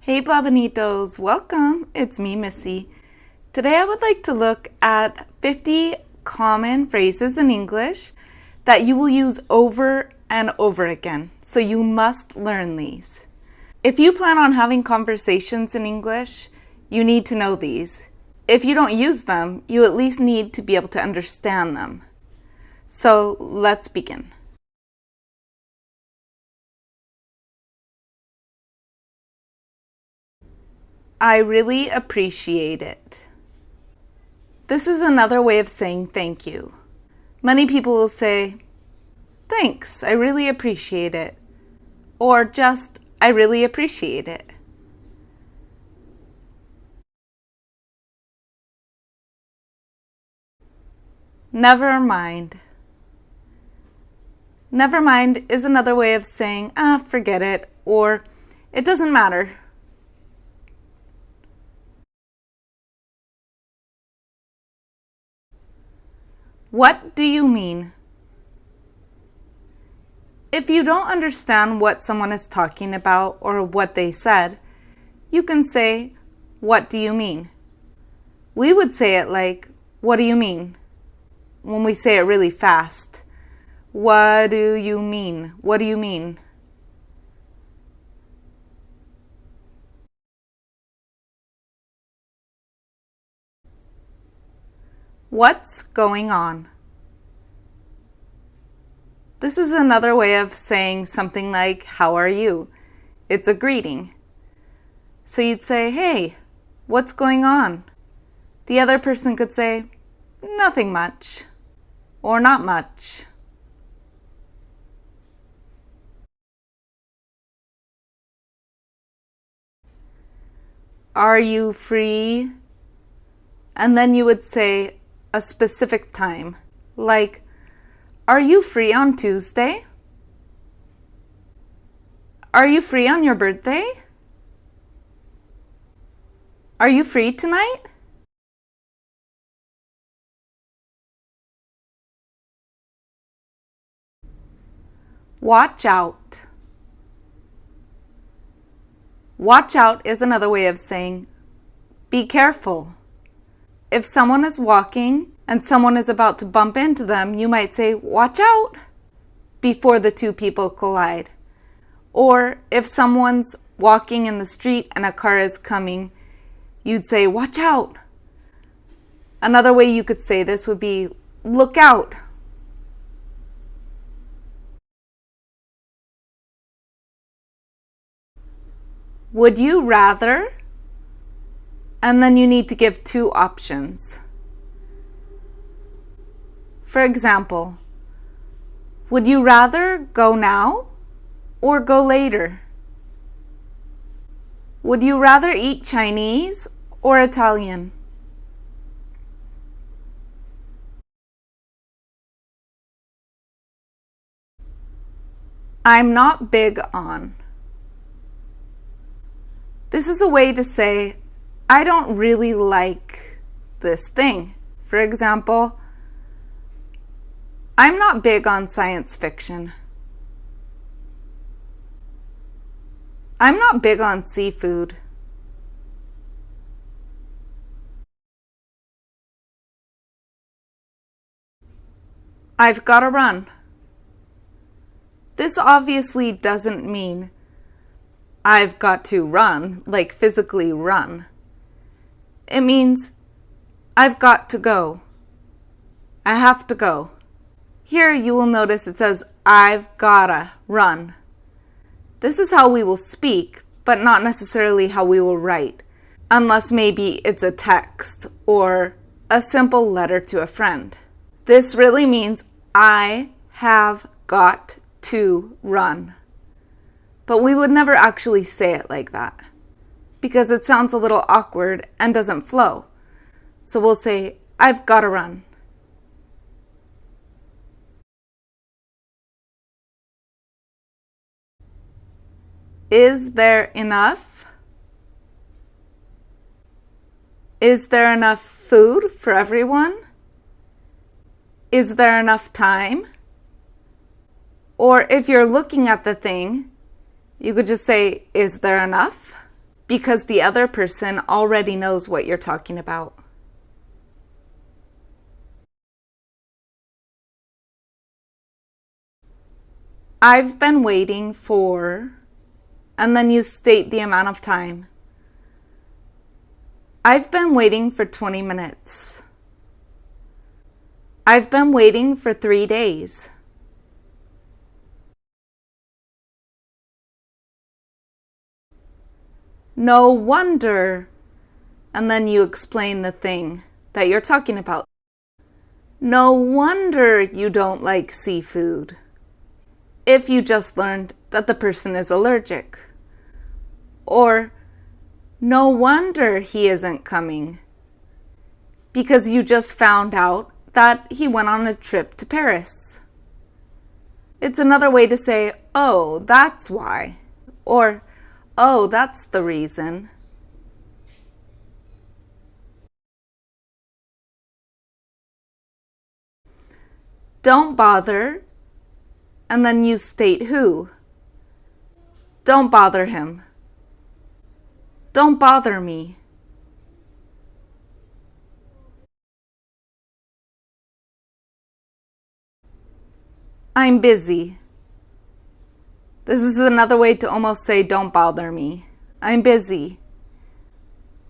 Hey Blabbinitos, welcome. It's me, Missy. Today I would like to look at 50 common phrases in English that you will use over and over again. So you must learn these. If you plan on having conversations in English, you need to know these. If you don't use them, you at least need to be able to understand them. So let's begin. I really appreciate it. This is another way of saying thank you. Many people will say, thanks, I really appreciate it. Or just, I really appreciate it. Never mind. Never mind is another way of saying, forget it, or it doesn't matter. What do you mean? If you don't understand what someone is talking about or what they said, you can say, what do you mean? We would say it like, what do you mean? When we say it really fast. What do you mean? What do you mean? What's going on? This is another way of saying something like, how are you? It's a greeting. So you'd say, hey, what's going on? The other person could say, nothing much, or not much. Are you free? And then you would say a specific time, like, are you free on Tuesday? Are you free on your birthday? Are you free tonight? Watch out. Watch out is another way of saying, be careful. If someone is walking and someone is about to bump into them, you might say, watch out, before the two people collide. Or if someone's walking in the street and a car is coming, you'd say, watch out. Another way you could say this would be, look out. Would you rather? And then you need to give two options. For example, would you rather go now or go later? Would you rather eat Chinese or Italian? I'm not big on. This is a way to say, I don't really like this thing. For example, I'm not big on science fiction. I'm not big on seafood. I've got to run. This obviously doesn't mean I've got to run, like physically run. It means I've got to go. I have to go. Here you will notice it says I've gotta run. This is how we will speak, but not necessarily how we will write, unless maybe it's a text or a simple letter to a friend. This really means I have got to run. But we would never actually say it like that, because it sounds a little awkward and doesn't flow. So we'll say, I've got to run. Is there enough? Is there enough food for everyone? Is there enough time? Or if you're looking at the thing, you could just say, is there enough? because the other person already knows what you're talking about. I've been waiting for, and then you state the amount of time. I've been waiting for 20 minutes. I've been waiting for 3 days. No wonder, and then you explain the thing that you're talking about. No wonder you don't like seafood. If you just learned that the person is allergic. Or, no wonder he isn't coming. Because you just found out that he went on a trip to Paris. It's another way to say, oh, that's why. Or, oh, that's the reason. Don't bother, and then you state who. Don't bother him. Don't bother me. I'm busy. This is another way to almost say don't bother me. I'm busy.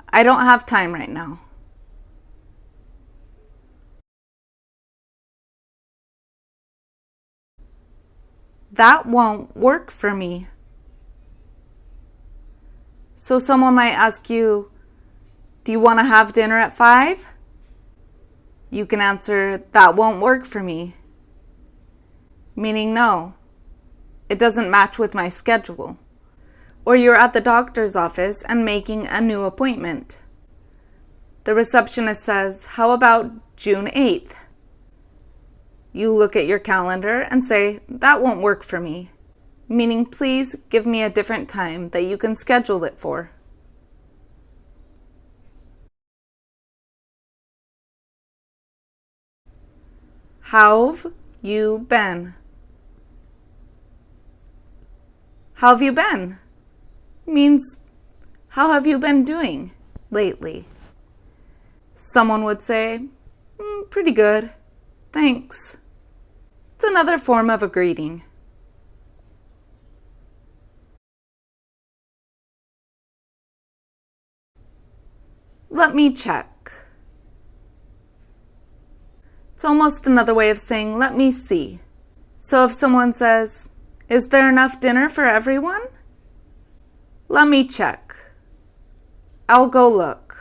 I don't have time right now. That won't work for me. So someone might ask you, do you want to have dinner at 5? You can answer, that won't work for me. Meaning no, it doesn't match with my schedule. Or you're at the doctor's office and making a new appointment. The receptionist says, how about June 8th? You look at your calendar and say, that won't work for me. Meaning, please give me a different time that you can schedule it for. How've you been? How have you been? Means, how have you been doing lately? Someone would say, pretty good, thanks. It's another form of a greeting. Let me check. It's almost another way of saying, let me see. So if someone says, is there enough dinner for everyone? Let me check. I'll go look.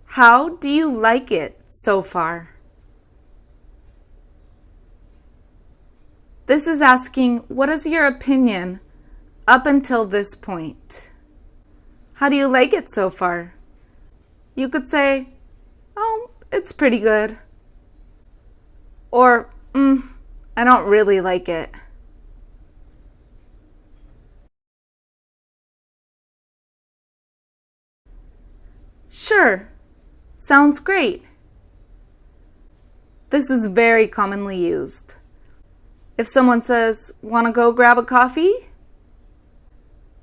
How do you like it so far? This is asking, what is your opinion up until this point? How do you like it so far? You could say, oh, it's pretty good. Or, I don't really like it. Sure, sounds great. This is very commonly used. If someone says, want to go grab a coffee?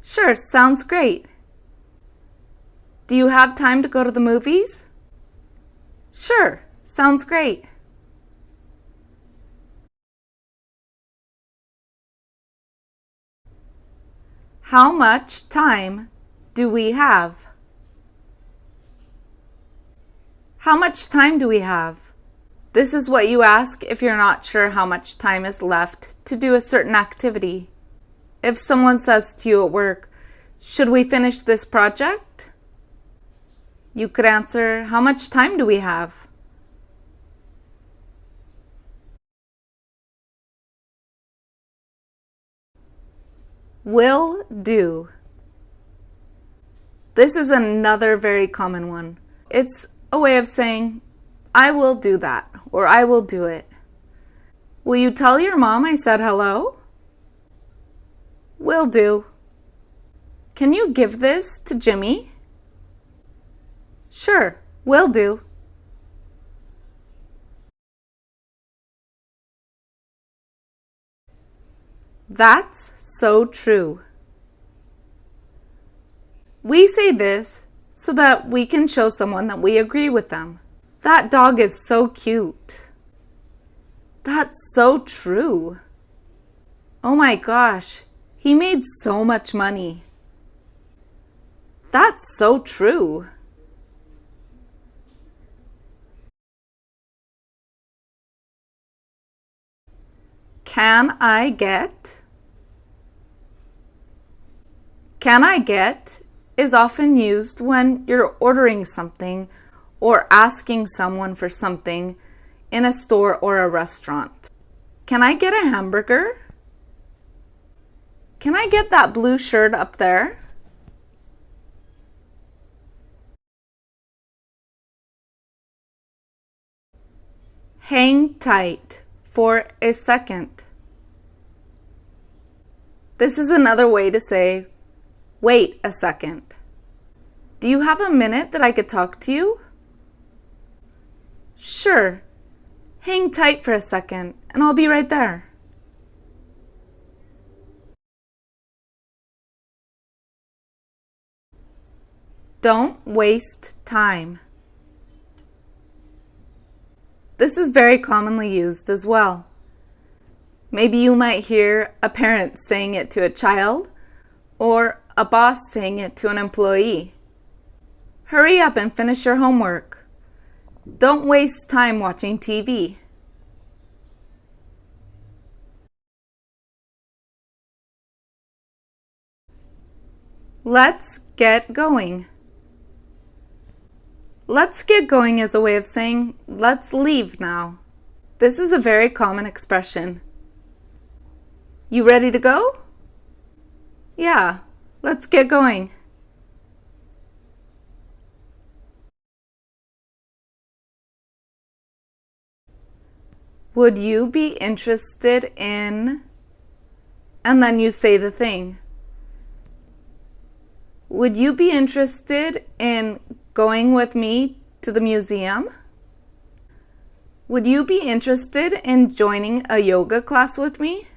Sure, sounds great. Do you have time to go to the movies? Sure, sounds great. How much time do we have? How much time do we have? This is what you ask if you're not sure how much time is left to do a certain activity. If someone says to you at work, should we finish this project? You could answer, how much time do we have? Will do. This is another very common one. It's a way of saying, I will do that, or I will do it. Will you tell your mom I said hello? Will do. Can you give this to Jimmy? Sure, will do. That's so true. We say this so that we can show someone that we agree with them. That dog is so cute. That's so true. Oh my gosh, he made so much money. That's so true. Can I get? Can I get is often used when you're ordering something or asking someone for something in a store or a restaurant. Can I get a hamburger? Can I get that blue shirt up there? Hang tight for a second. This is another way to say, wait a second. Do you have a minute that I could talk to you? Sure. Hang tight for a second, and I'll be right there. Don't waste time. This is very commonly used as well. Maybe you might hear a parent saying it to a child or a boss saying it to an employee. Hurry up and finish your homework. Don't waste time watching TV. Let's get going. Let's get going is a way of saying, let's leave now. This is a very common expression. You ready to go? Yeah, let's get going. Would you be interested in? And then you say the thing. Would you be interested in going with me to the museum? Would you be interested in joining a yoga class with me?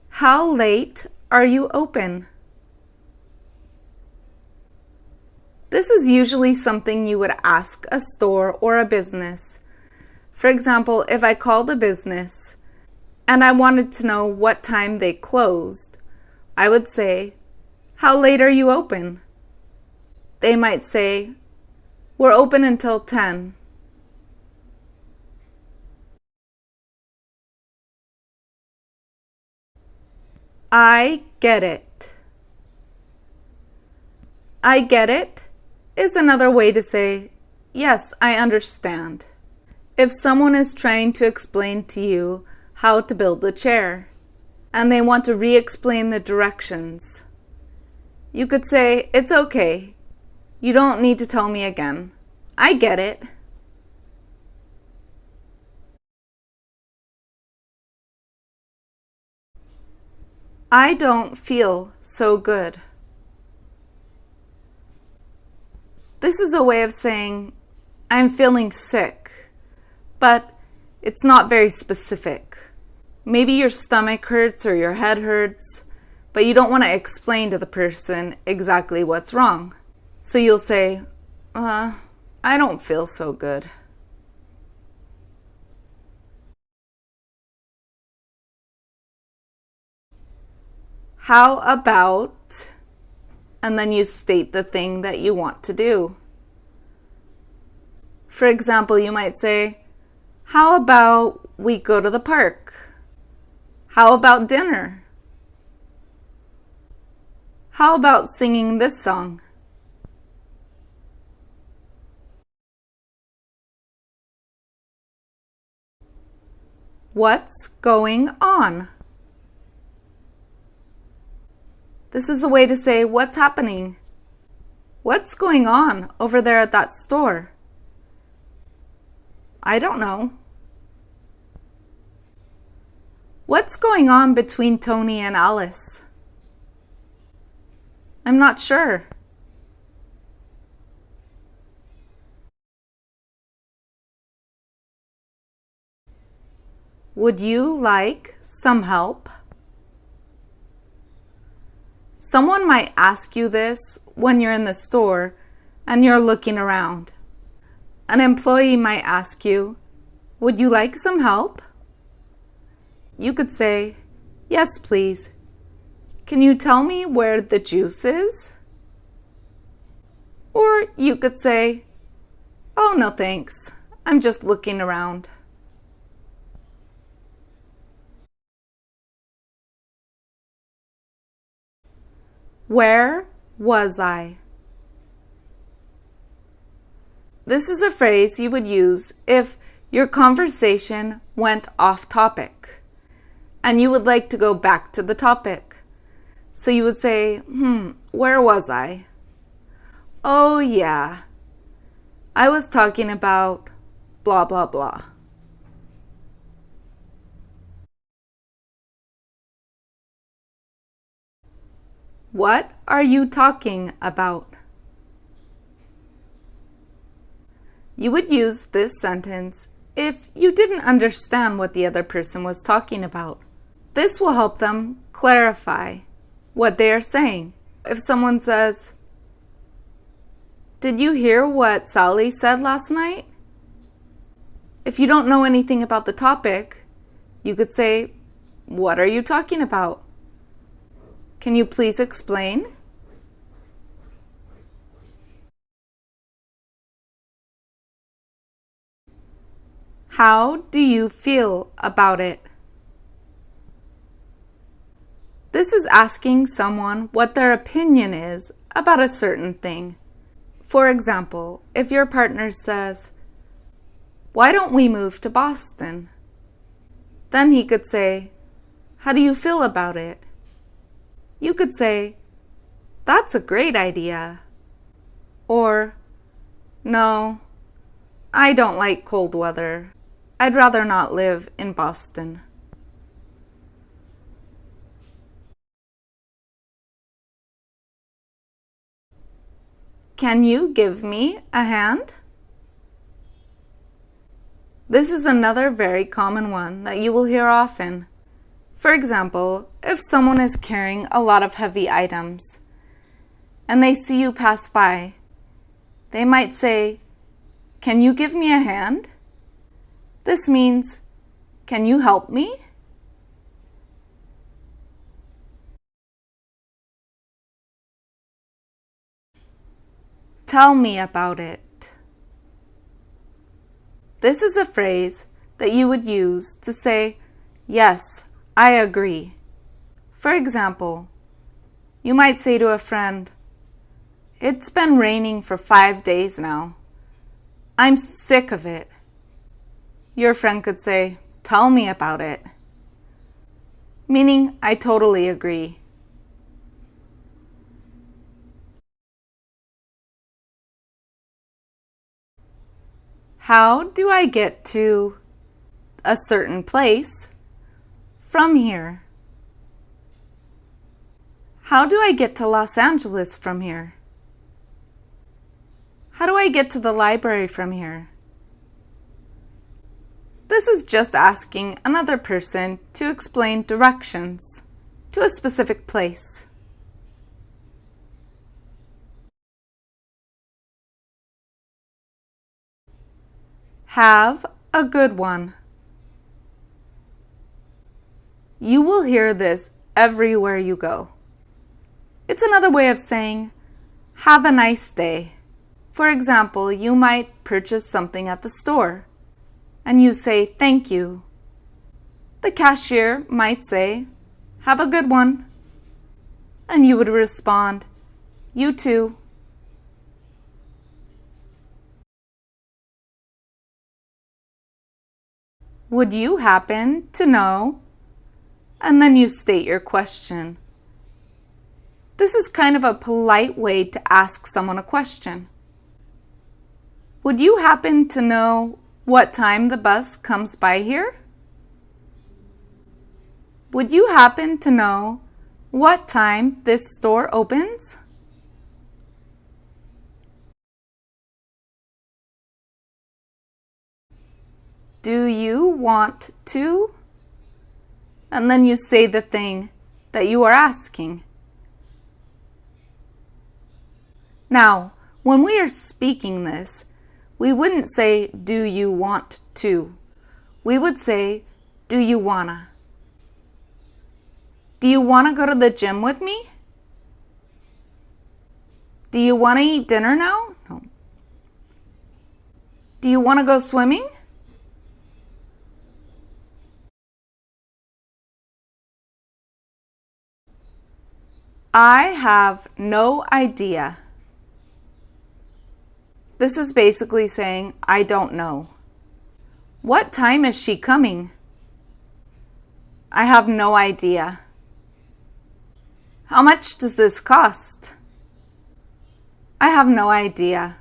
How late are you open? This is usually something you would ask a store or a business. For example, if I called a business and I wanted to know what time they closed, I would say, how late are you open? They might say, we're open until 10. I get it. I get it is another way to say, yes, I understand. If someone is trying to explain to you how to build a chair and they want to re-explain the directions, you could say, it's okay. You don't need to tell me again. I get it. I don't feel so good. This is a way of saying, I'm feeling sick, but it's not very specific. Maybe your stomach hurts or your head hurts, but you don't want to explain to the person exactly what's wrong. So you'll say, I don't feel so good. How about, and then you state the thing that you want to do. For example, you might say, how about we go to the park? How about dinner? How about singing this song? What's going on? This is a way to say, what's happening? What's going on over there at that store? I don't know. What's going on between Tony and Alice? I'm not sure. Would you like some help? Someone might ask you this when you're in the store and you're looking around. An employee might ask you, would you like some help? You could say, yes, please. Can you tell me where the juice is? Or you could say, oh, no thanks. I'm just looking around. Where was I? This is a phrase you would use if your conversation went off topic and you would like to go back to the topic. So you would say, where was I? Oh yeah, I was talking about blah, blah, blah. What are you talking about? You would use this sentence if you didn't understand what the other person was talking about. This will help them clarify what they are saying. If someone says, did you hear what Sally said last night? If you don't know anything about the topic, you could say, what are you talking about? Can you please explain? How do you feel about it? This is asking someone what their opinion is about a certain thing. For example, if your partner says, why don't we move to Boston? Then he could say, how do you feel about it? You could say, that's a great idea. Or, no, I don't like cold weather. I'd rather not live in Boston. Can you give me a hand? This is another very common one that you will hear often. For example, if someone is carrying a lot of heavy items and they see you pass by, they might say, can you give me a hand? This means, can you help me? Tell me about it. This is a phrase that you would use to say, yes, I agree. For example, you might say to a friend, it's been raining for 5 days now. I'm sick of it. Your friend could say, tell me about it. Meaning, I totally agree. How do I get to a certain place from here? How do I get to Los Angeles from here? How do I get to the library from here? This is just asking another person to explain directions to a specific place. Have a good one. You will hear this everywhere you go. It's another way of saying, have a nice day. For example, you might purchase something at the store, and you say, thank you. The cashier might say, have a good one. And you would respond, you too. Would you happen to know? And then you state your question. This is kind of a polite way to ask someone a question. Would you happen to know what time the bus comes by here? Would you happen to know what time this store opens? Do you want to? and then you say the thing that you are asking. Now, when we are speaking this, we wouldn't say, do you want to? We would say, do you wanna? Do you wanna go to the gym with me? Do you wanna eat dinner now? No. Do you wanna go swimming? I have no idea. This is basically saying, I don't know. What time is she coming? I have no idea. How much does this cost? I have no idea.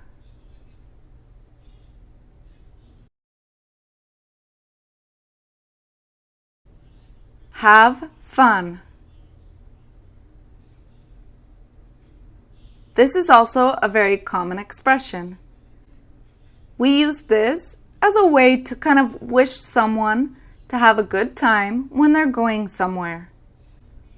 Have fun. This is also a very common expression. We use this as a way to kind of wish someone to have a good time when they're going somewhere.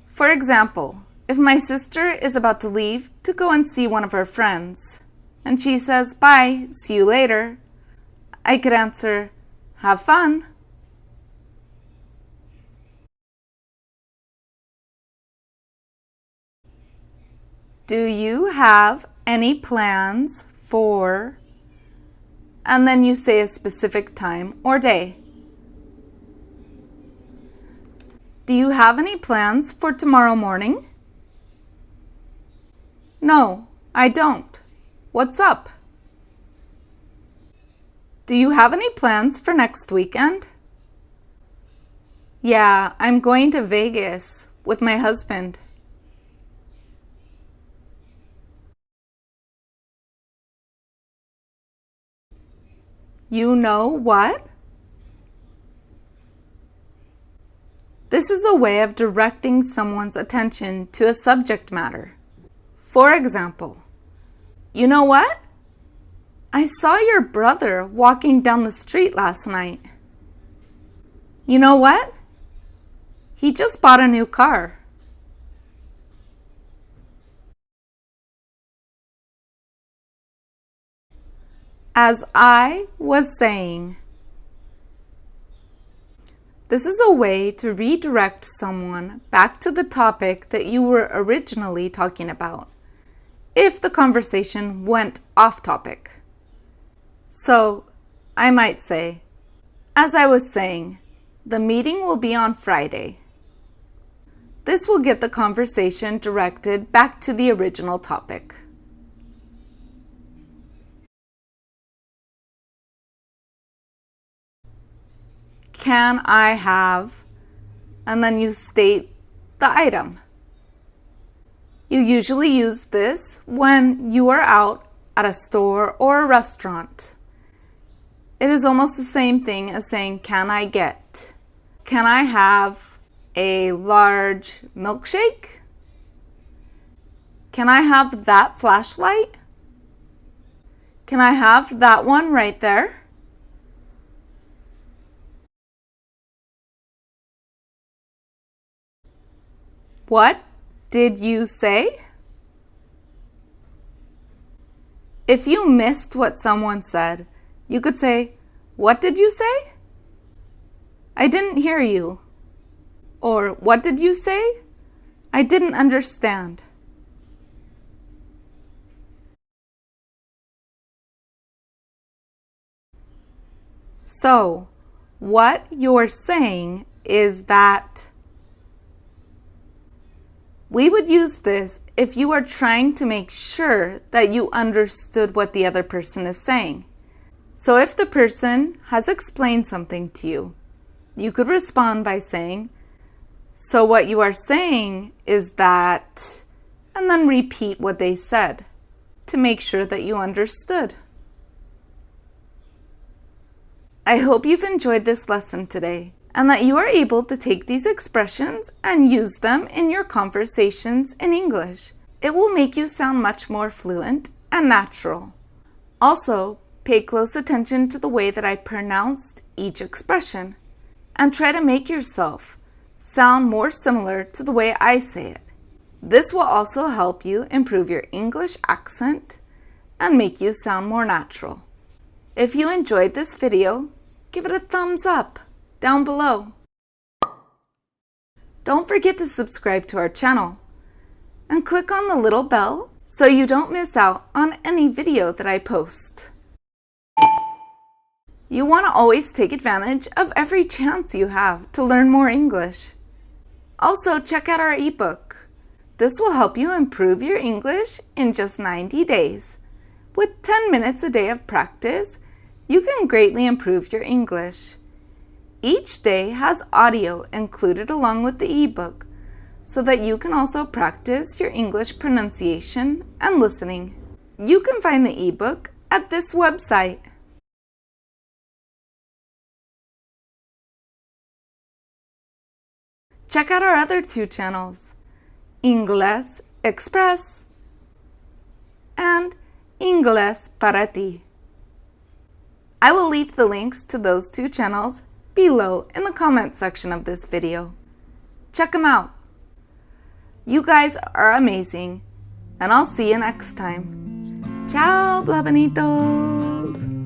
For example, if my sister is about to leave to go and see one of her friends, and she says, bye, see you later, I could answer, have fun. Do you have any plans for, and then you say a specific time or day. Do you have any plans for tomorrow morning? No, I don't. What's up? Do you have any plans for next weekend? Yeah, I'm going to Vegas with my husband. You know what? This is a way of directing someone's attention to a subject matter. For example, you know what? I saw your brother walking down the street last night. You know what? He just bought a new car. As I was saying, this is a way to redirect someone back to the topic that you were originally talking about, if the conversation went off topic. So, I might say, as I was saying, the meeting will be on Friday. This will get the conversation directed back to the original topic. Can I have, and then you state the item. You usually use this when you are out at a store or a restaurant. It is almost the same thing as saying, can I get? Can I have a large milkshake? Can I have that flashlight? Can I have that one right there? What did you say? If you missed what someone said, you could say, what did you say? I didn't hear you. Or what did you say? I didn't understand. So, what you're saying is that we would use this if you are trying to make sure that you understood what the other person is saying. So if the person has explained something to you, you could respond by saying, so what you are saying is that, and then repeat what they said to make sure that you understood. I hope you've enjoyed this lesson today, and that you are able to take these expressions and use them in your conversations in English. It will make you sound much more fluent and natural. Also, pay close attention to the way that I pronounced each expression, and try to make yourself sound more similar to the way I say it. This will also help you improve your English accent and make you sound more natural. If you enjoyed this video, give it a thumbs up down below. Don't forget to subscribe to our channel and click on the little bell so you don't miss out on any video that I post. You want to always take advantage of every chance you have to learn more English. Also, check out our ebook. This will help you improve your English in just 90 days. With 10 minutes a day of practice, you can greatly improve your English. Each day has audio included along with the ebook, so that you can also practice your English pronunciation and listening. You can find the ebook at this website. Check out our other two channels, Inglesj Express and Inglés para ti. I will leave the links to those two channels below in the comment section of this video. Check them out. You guys are amazing, and I'll see you next time. Ciao, Blabbinitos!